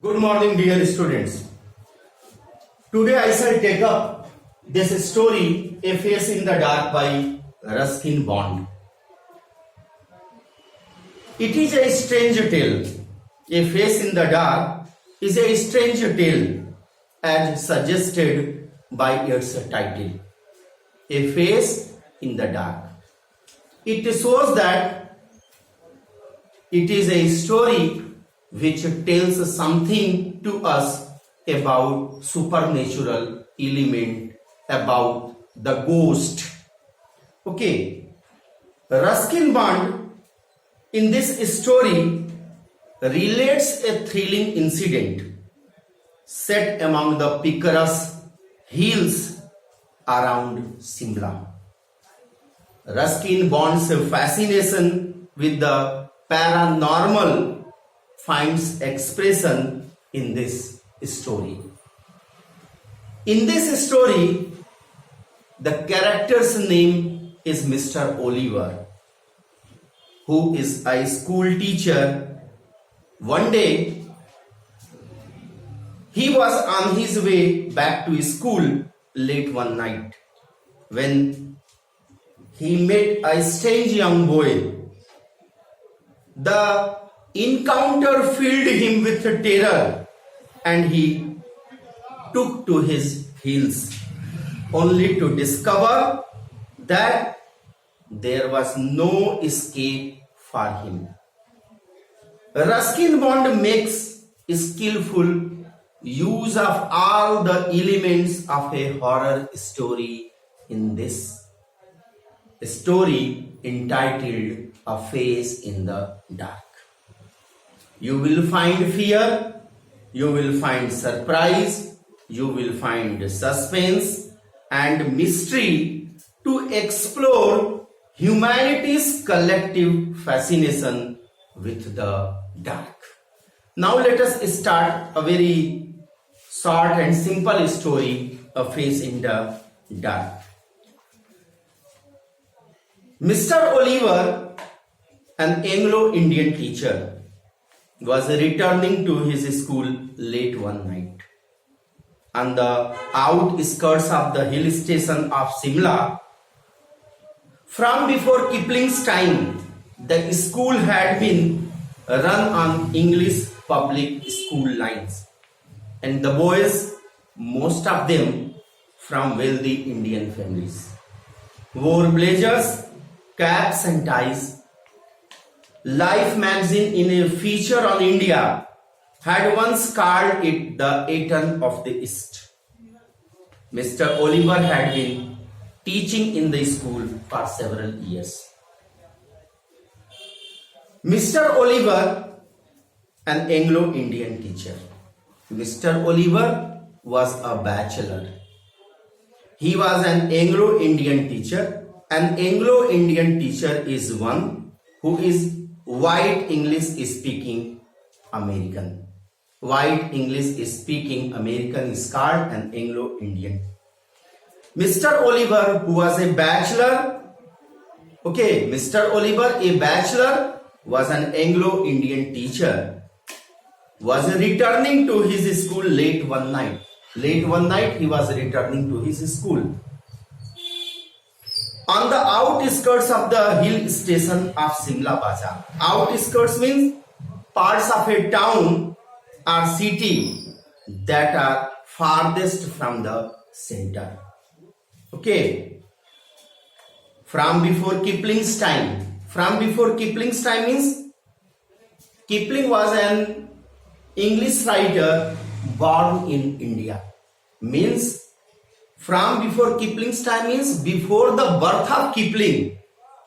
Good morning, dear students. Today I shall take up this story, A Face in the Dark by Ruskin Bond. It is a strange tale. A Face in the Dark is a strange tale as suggested by its title. A Face in the Dark. It shows that it is a story which tells something to us about supernatural element, about the ghost. Okay, Ruskin Bond in this story relates a thrilling incident set among the picturesque hills around Simla. Ruskin Bond's fascination with the paranormal finds expression in this story. In this story, the character's name is Mr. Oliver, who is a school teacher. One day, he was on his way back to school late one night when he met a strange young boy. The encounter filled him with terror and he took to his heels only to discover that there was no escape for him. Ruskin Bond makes skillful use of all the elements of a horror story in this story entitled A Face in the Dark. You will find fear, you will find surprise, you will find suspense and mystery to explore humanity's collective fascination with the dark. Now let us start a very short and simple story, A Face in the Dark. Mr. Oliver, an Anglo-Indian teacher, was returning to his school late one night. On the outskirts of the hill station of Simla, from before Kipling's time, the school had been run on English public school lines, and the boys, most of them from wealthy Indian families, wore blazers, caps and ties. Life magazine, in a feature on India, had once called it the Aton of the East. Mr. Oliver had been teaching in the school for several years. Mr. Oliver, an Anglo-Indian teacher. Mr. Oliver was a bachelor. He was an Anglo-Indian teacher. An Anglo-Indian teacher is one who is white English speaking American. White English speaking American is called an Anglo-Indian. Mr. Oliver, who was a bachelor, Mr. Oliver, a bachelor, was an Anglo-Indian teacher, was returning to his school late one night. Late one night he was returning to his school. On the outskirts of the hill station of Simla Bazaar. Outskirts means parts of a town or city that are farthest from the center. Okay. From before Kipling's time. From before Kipling's time means Kipling was an English writer born in India. Means from before Kipling's time means before the birth of Kipling,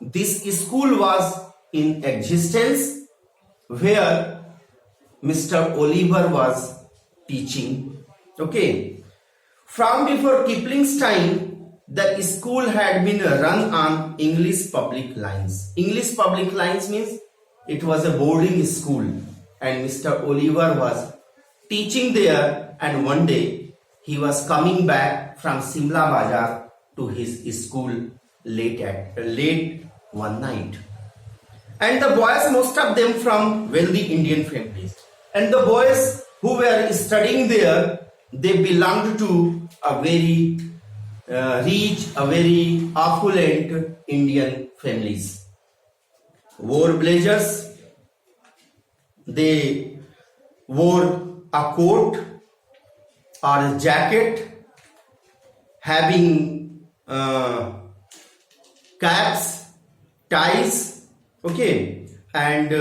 this school was in existence where Mr. Oliver was teaching. Okay. From before Kipling's time, the school had been run on English public lines. English public lines means it was a boarding school and Mr. Oliver was teaching there, and one day he was coming back from Simla Bazaar to his school late one night. And the boys, most of them from wealthy Indian families. And the boys who were studying there, they belonged to a very rich, a very opulent Indian families. Wore blazers, they wore a coat or a jacket having caps, ties, okay, and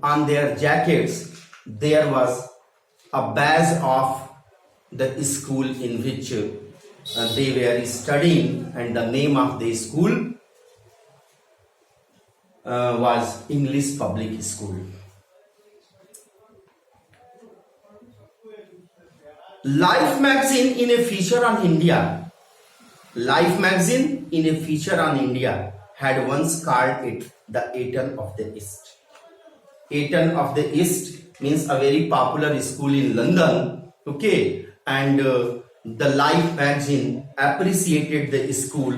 on their jackets there was a badge of the school in which they were studying, and the name of the school was English Public School. Life magazine in a feature on India. Life magazine in a feature on India had once called it the Eton of the East. Eton of the East means a very popular school in London, okay, and the Life magazine appreciated the school,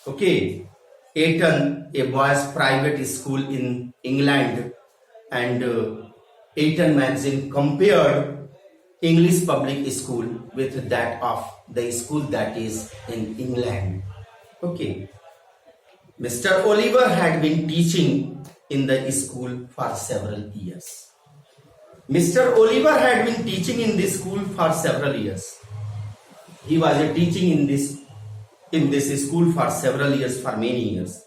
okay. Eton, a boys' private school in England, and Eton magazine compared English public school with that of the school that is in England, okay. Mr. Oliver had been teaching in the school for several years. Mr. Oliver had been teaching in this school for several years. He was teaching in this school for several years, for many years.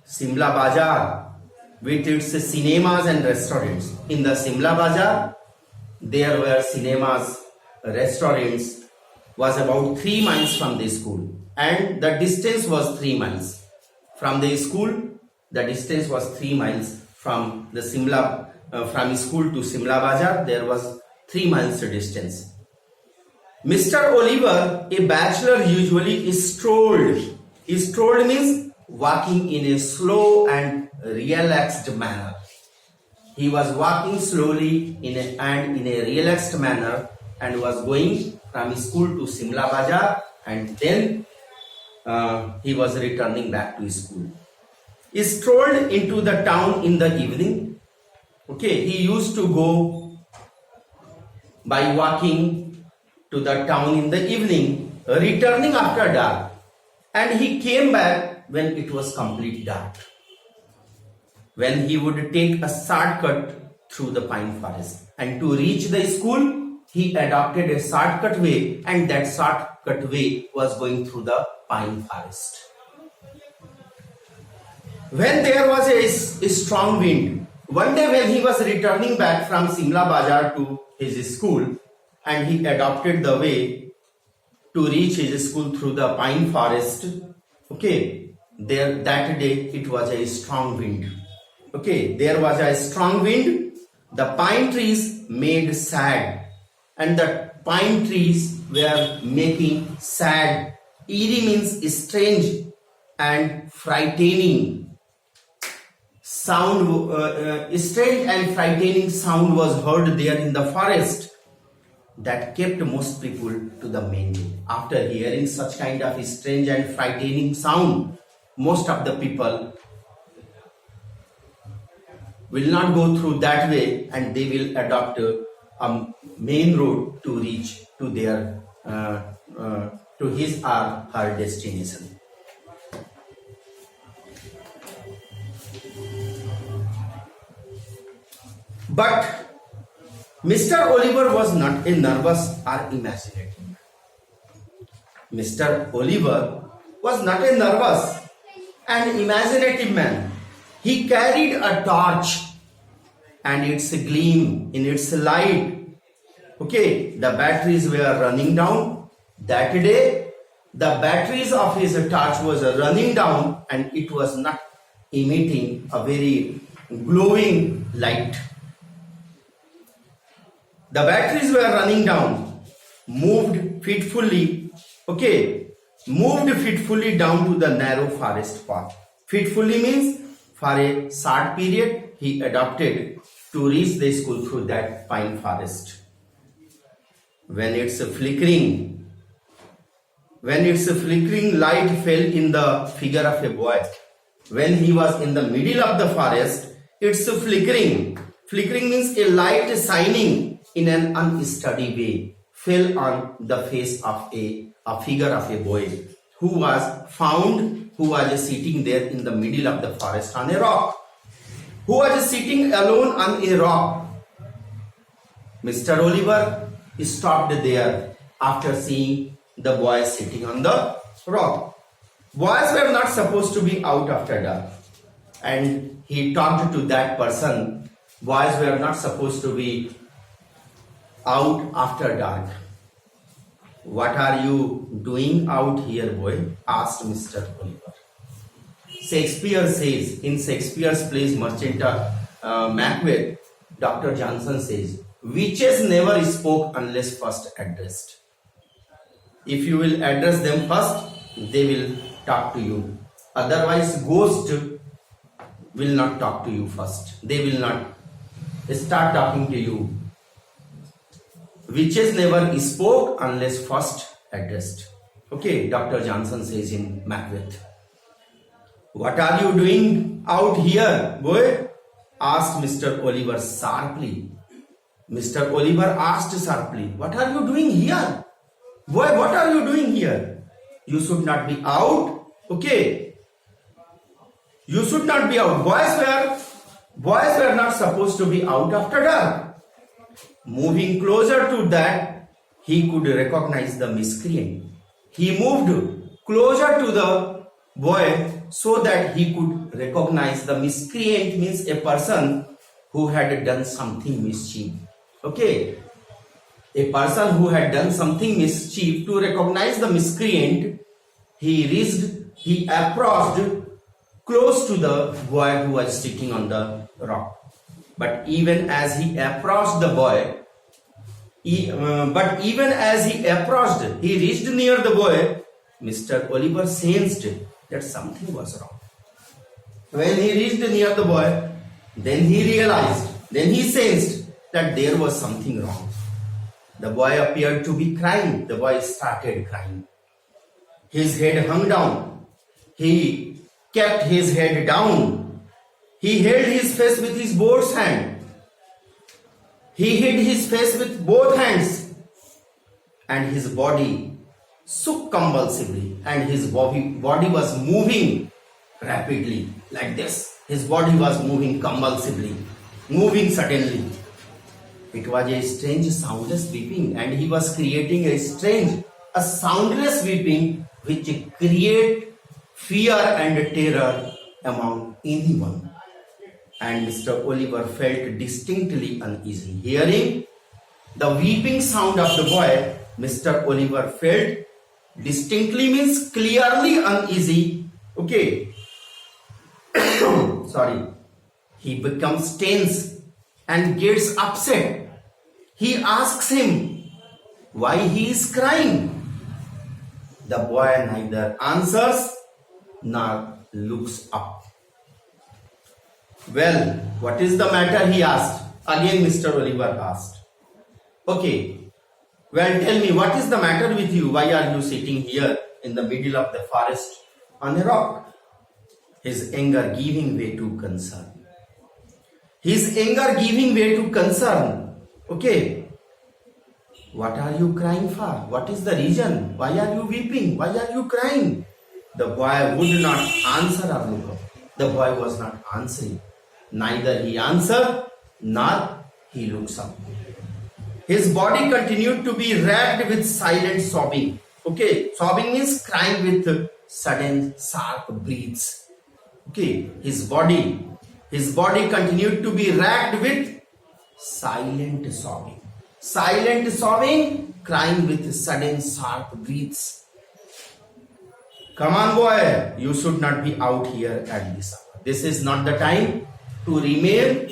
Simla Bazaar with its cinemas and restaurants. In the Simla Bazaar, there were cinemas, restaurants, was about 3 miles from the school, and the distance was 3 miles from the school. The distance was 3 miles from the Simla, from school to Simla Bazaar. There was 3 miles distance. Mr. Oliver, a bachelor, usually strolled. Strolled means walking in a slow and relaxed manner. He was walking slowly in a relaxed manner and was going from school to Simla Bazaar, and then he was returning back to school. He strolled into the town in the evening. Okay, he used to go by walking to the town in the evening, returning after dark, and he came back when it was complete dark. When he would take a shortcut through the pine forest, and to reach the school, he adopted a shortcut way, and that shortcut way was going through the pine forest. When there was a strong wind, one day when he was returning back from Simla Bazaar to his school, and he adopted the way to reach his school through the pine forest, okay, that day it was a strong wind. Okay, there was a strong wind. The pine trees made sad, and the pine trees were making sad. Eerie means strange and frightening sound. Strange and frightening sound was heard there in the forest. That kept most people to the main way. After hearing such kind of strange and frightening sound, most of the people will not go through that way, and they will adopt a main road to reach to their to his or her destination. But Mr. Oliver was not a nervous or imaginative man. Mr. Oliver was not a nervous and imaginative man. He carried a torch, and its gleam, in its light, okay, the batteries were running down. That day, the batteries of his torch was running down, and it was not emitting a very glowing light. The batteries were running down, moved fitfully, okay, moved fitfully down to the narrow forest path. Fitfully means for a short period he adopted to reach the school through that pine forest. When its flickering light fell in the figure of a boy, when he was in the middle of the forest, its flickering Flickering means a light shining in an unsteady way fell on the face of a figure of a boy who was sitting there in the middle of the forest on a rock. Who was sitting alone on a rock. Mr. Oliver stopped there after seeing the boy sitting on the rock. Boys were not supposed to be out after dark. And he talked to that person. Boys were not supposed to be out after dark. What are you doing out here, boy? Asked Mr. Oliver. Shakespeare says, in Shakespeare's plays Merchant of Macbeth, Dr. Johnson says, witches never spoke unless first addressed. If you will address them first, they will talk to you. Otherwise, ghosts will not talk to you first. They will not start talking to you. Witches never spoke unless first addressed. Okay, Dr. Johnson says in Macbeth. What are you doing out here, boy? Asked Mr. Oliver sharply. Mr. Oliver asked sharply, what are you doing here? Boy, what are you doing here? You should not be out. Okay. You should not be out. Boys were not supposed to be out after dark. Moving closer to that, he could recognize the miscreant. He moved closer to the boy so that he could recognize the miscreant means a person who had done something mischief. Okay. A person who had done something mischief. To recognize the miscreant, he approached close to the boy who was sitting on the rock. But even as he approached the boy, he reached near the boy, Mr. Oliver sensed that something was wrong. When he reached near the boy, then he sensed that there was something wrong. The boy appeared to be crying. The boy started crying. His head hung down. He kept his head down. He held his face with his both hands. He hid his face with both hands. And his body shook convulsively. And his body was moving rapidly like this. His body was moving convulsively, moving suddenly. It was a strange soundless weeping, and he was creating a soundless weeping which create fear and terror among anyone. And Mr. Oliver felt distinctly uneasy. Hearing the weeping sound of the boy, Mr. Oliver felt distinctly means clearly uneasy. Okay. Sorry. He becomes tense and gets upset. He asks him why he is crying. The boy neither answers nor looks up. Well, what is the matter? He asked. Again Mr. Oliver asked. Okay. Well, tell me, what is the matter with you? Why are you sitting here in the middle of the forest on a rock? His anger giving way to concern. Okay. What are you crying for? What is the reason? Why are you weeping? Why are you crying? The boy would not answer or look up. The boy was not answering. Neither he answered nor he looks up. His body continued to be racked with silent sobbing. Okay, sobbing means crying with sudden sharp breaths. Okay, his body continued to be racked with silent sobbing. Silent sobbing, crying with sudden sharp breaths. Come on, boy, you should not be out here at this hour. This is not the time to remain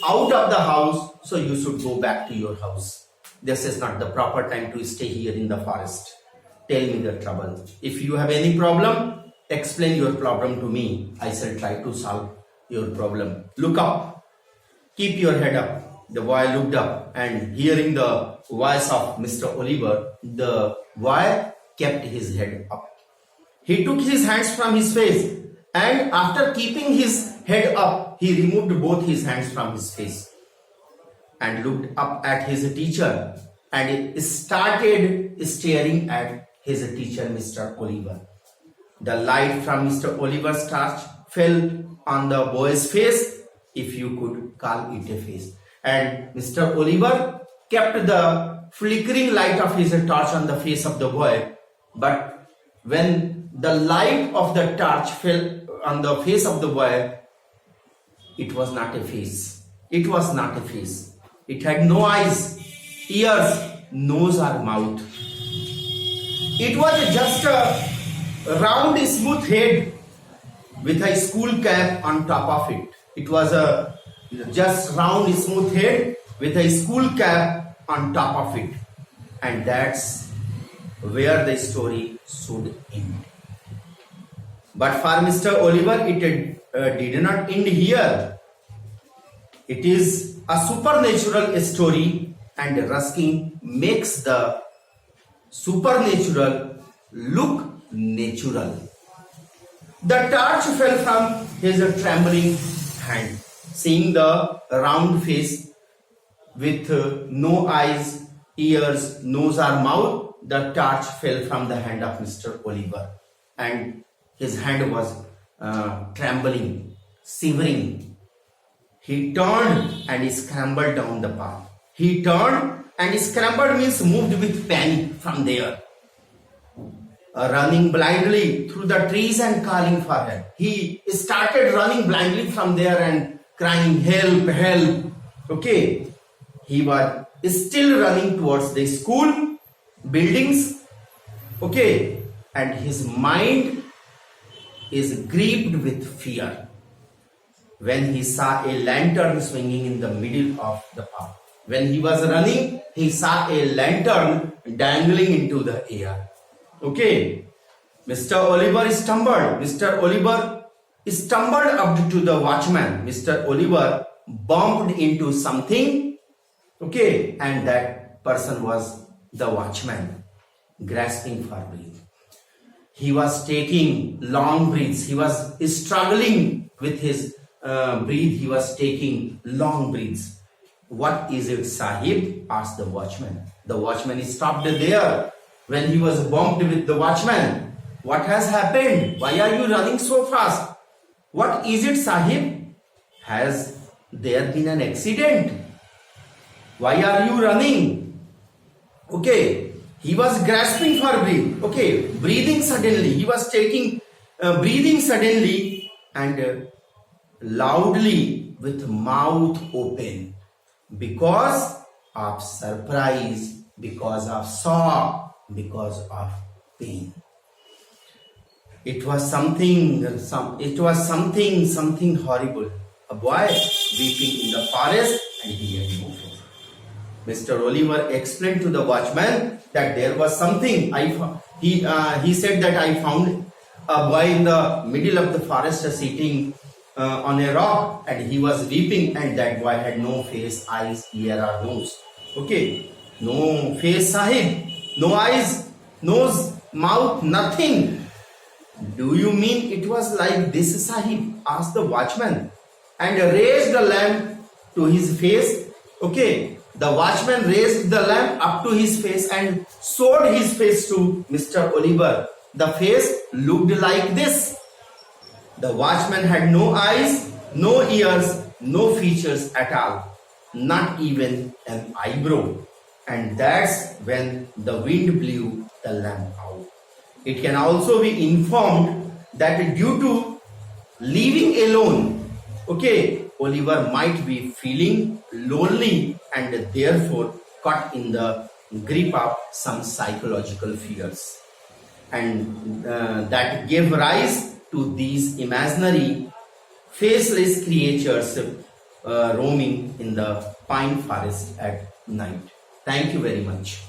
out of the house, so you should go back to your house. This is not the proper time to stay here in the forest. Tell me the trouble. If you have any problem, explain your problem to me. I shall try to solve your problem. Look up. Keep your head up. The boy looked up, and hearing the voice of Mr. Oliver, the boy kept his head up. He took his hands from his face, and after keeping his head up, he removed both his hands from his face. and looked up at his teacher and started staring at his teacher, Mr. Oliver. The light from Mr. Oliver's torch fell on the boy's face, if you could call it a face. And Mr. Oliver kept the flickering light of his torch on the face of the boy. But when the light of the torch fell on the face of the boy, it was not a face. It was not a face. It had no eyes, ears, nose or mouth. It was just a round, smooth head with a school cap on top of it. It was a just round, smooth head with a school cap on top of it. And that's where the story should end. But for Mr. Oliver, it did not end here. It is a supernatural story, and Ruskin makes the supernatural look natural. The torch fell from his trembling hand. Seeing the round face with no eyes, ears, nose or mouth, the torch fell from the hand of Mr. Oliver, and his hand was trembling, shivering. He turned and scrambled down the path. He turned and scrambled means moved with panic from there. Running blindly through the trees and calling for help. He started running blindly from there and crying, help, help. Okay. He was still running towards the school buildings. Okay. And his mind is gripped with fear when he saw a lantern swinging in the middle of the path. When he was running, he saw a lantern dangling into the air. Okay. Mr. Oliver stumbled. Mr. Oliver stumbled up to the watchman. Mr. Oliver bumped into something. Okay. And that person was the watchman, grasping for breath. He was taking long breaths. He was struggling with his breath. He was taking long breaths. What is it, Sahib? Asked the watchman. The watchman stopped there when he was bumped with the watchman. What has happened? Why are you running so fast? What is it, Sahib? Has there been an accident? Why are you running? Okay. He was grasping for breath. Okay. Breathing suddenly. He was taking breathing suddenly and loudly with mouth open because of surprise, because of shock, because of pain. It was something horrible. A boy weeping in the forest, and he had no food. Mr. Oliver explained to the watchman that there was something. He said that I found a boy in the middle of the forest sitting on a rock, and he was weeping, and that boy had no face, eyes, ear or nose. Okay, no face, Sahib, no eyes, nose, mouth, nothing. Do you mean it was like this, Sahib? Asked the watchman, and raised the lamp to his face. Okay, the watchman raised the lamp up to his face and showed his face to Mr. Oliver. The face looked like this. The watchman had no eyes, no ears, no features at all, not even an eyebrow. And that's when the wind blew the lamp out. It can also be informed that due to living alone, okay, Oliver might be feeling lonely and therefore caught in the grip of some psychological fears. And that gave rise to these imaginary faceless creatures roaming in the pine forest at night. Thank you very much.